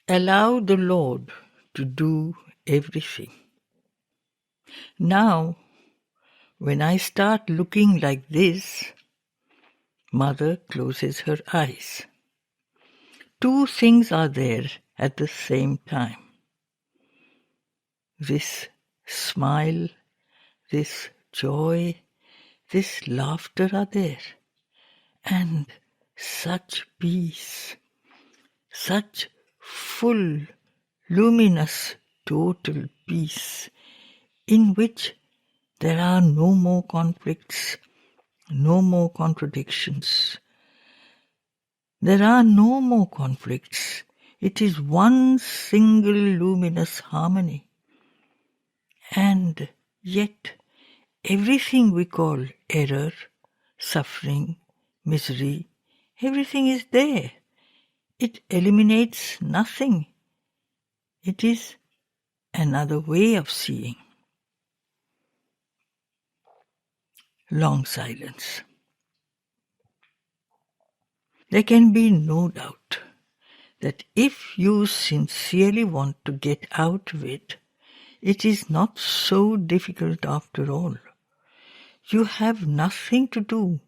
Allow the Lord to do everything. Now, when I start looking like this, Mother closes her eyes. Two things are there at the same time. This smile, this joy, this laughter are there. And such peace, such full, luminous, total peace, in which there are no more conflicts, no more contradictions. There are no more conflicts. It is one single luminous harmony. And yet, everything we call error, suffering, misery, everything is there. It eliminates nothing. It is another way of seeing. Long silence. There can be no doubt that if you sincerely want to get out of it, it is not so difficult after all. You have nothing to do.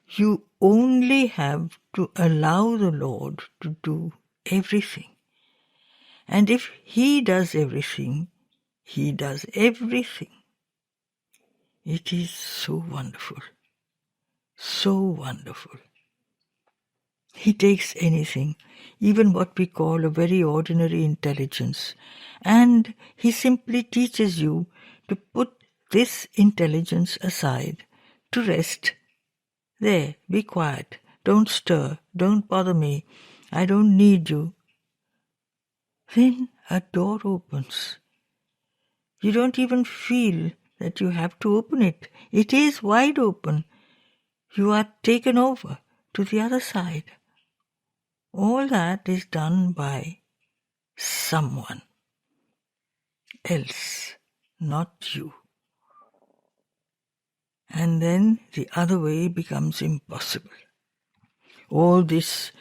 You only have to allow the Lord to do everything. And if He does everything, He does everything. It is so wonderful. So wonderful. He takes anything, even what we call a very ordinary intelligence, and He simply teaches you to put this intelligence aside, to rest. There, be quiet, don't stir, don't bother me, I don't need you. Then a door opens. You don't even feel that you have to open it. It is wide open. You are taken over to the other side. All that is done by someone else, not you. And then the other way becomes impossible. All this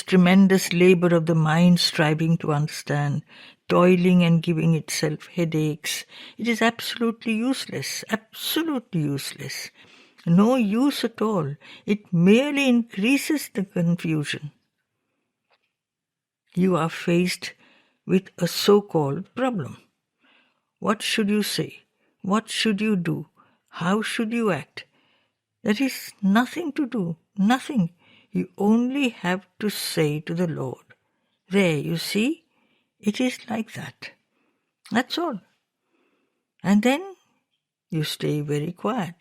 tremendous labor of the mind striving to understand, toiling and giving itself headaches, it is absolutely useless, absolutely useless. No use at all. It merely increases the confusion. You are faced with a so-called problem. What should you say? What should you do? How should you act? There is nothing to do, nothing. You only have to say to the Lord, there, you see, it is like that. That's all. And then you stay very quiet.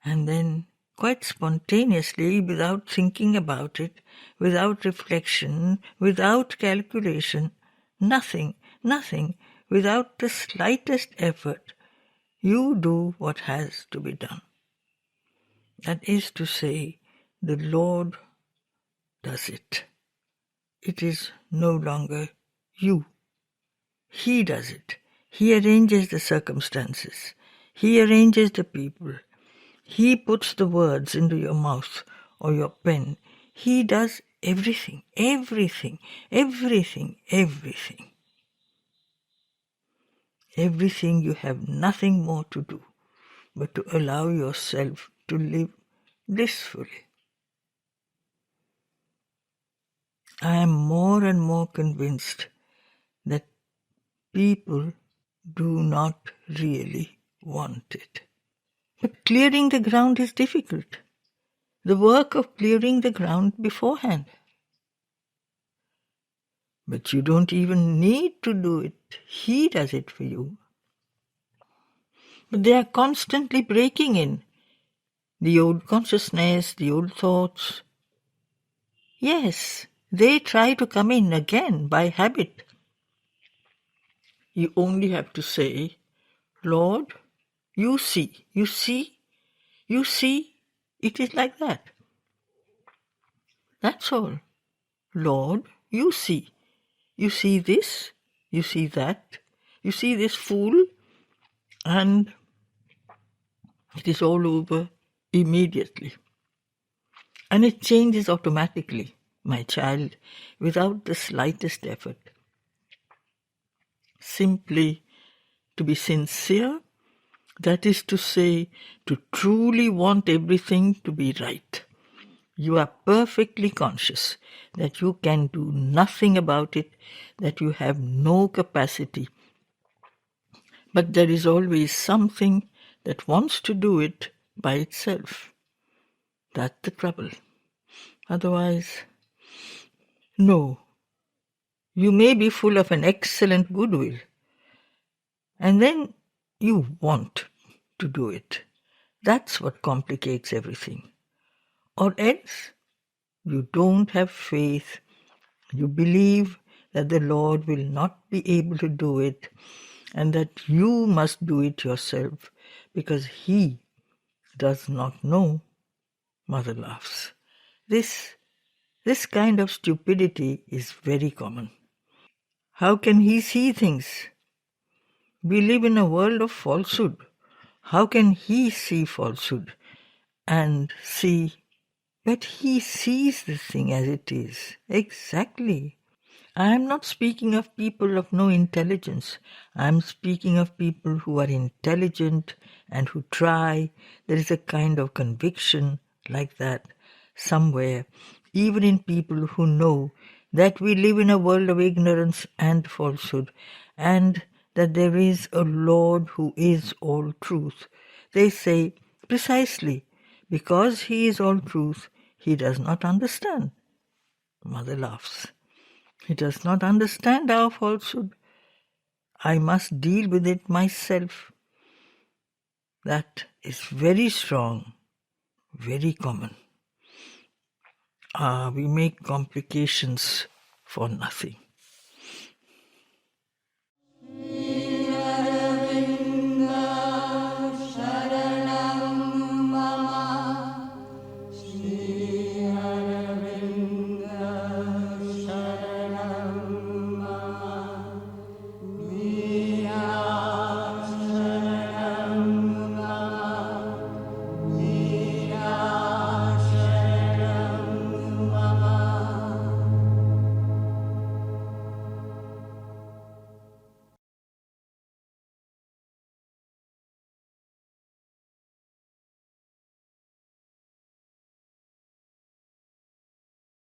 And then, quite spontaneously, without thinking about it, without reflection, without calculation, nothing, without the slightest effort, you do what has to be done. That is to say, the Lord does it. It is no longer you. He does it. He arranges the circumstances. He arranges the people. He puts the words into your mouth or your pen. He does everything, everything, everything, everything. Everything. You have nothing more to do but to allow yourself to live blissfully. I am more and more convinced that people do not really want it. But clearing the ground is difficult. The work of clearing the ground beforehand. But you don't even need to do it. He does it for you. But they are constantly breaking in. The old consciousness, the old thoughts. Yes, they try to come in again by habit. You only have to say, Lord, you see, it is like that. That's all. Lord, you see. You see this, you see that, you see this fool, and it is all over immediately. And it changes automatically. my child, without the slightest effort. Simply to be sincere, that is to say, to truly want everything to be right. You are perfectly conscious that you can do nothing about it, that you have no capacity. But there is always something that wants to do it by itself. That's the trouble. Otherwise, no. You may be full of an excellent goodwill, and then you want to do it. That's what complicates everything. Or else, you don't have faith. You believe that the Lord will not be able to do it, and that you must do it yourself because He does not know. Mother laughs. This kind of stupidity is very common. How can He see things? We live in a world of falsehood. How can He see falsehood and see? But He sees the thing as it is. Exactly. I am not speaking of people of no intelligence. I am speaking of people who are intelligent and who try. There is a kind of conviction like that somewhere, even in people who know that we live in a world of ignorance and falsehood, and that there is a Lord who is all truth. They say, precisely, because He is all truth, He does not understand. Mother laughs. He does not understand our falsehood. I must deal with it myself. That is very strong, very common. We make complications for nothing.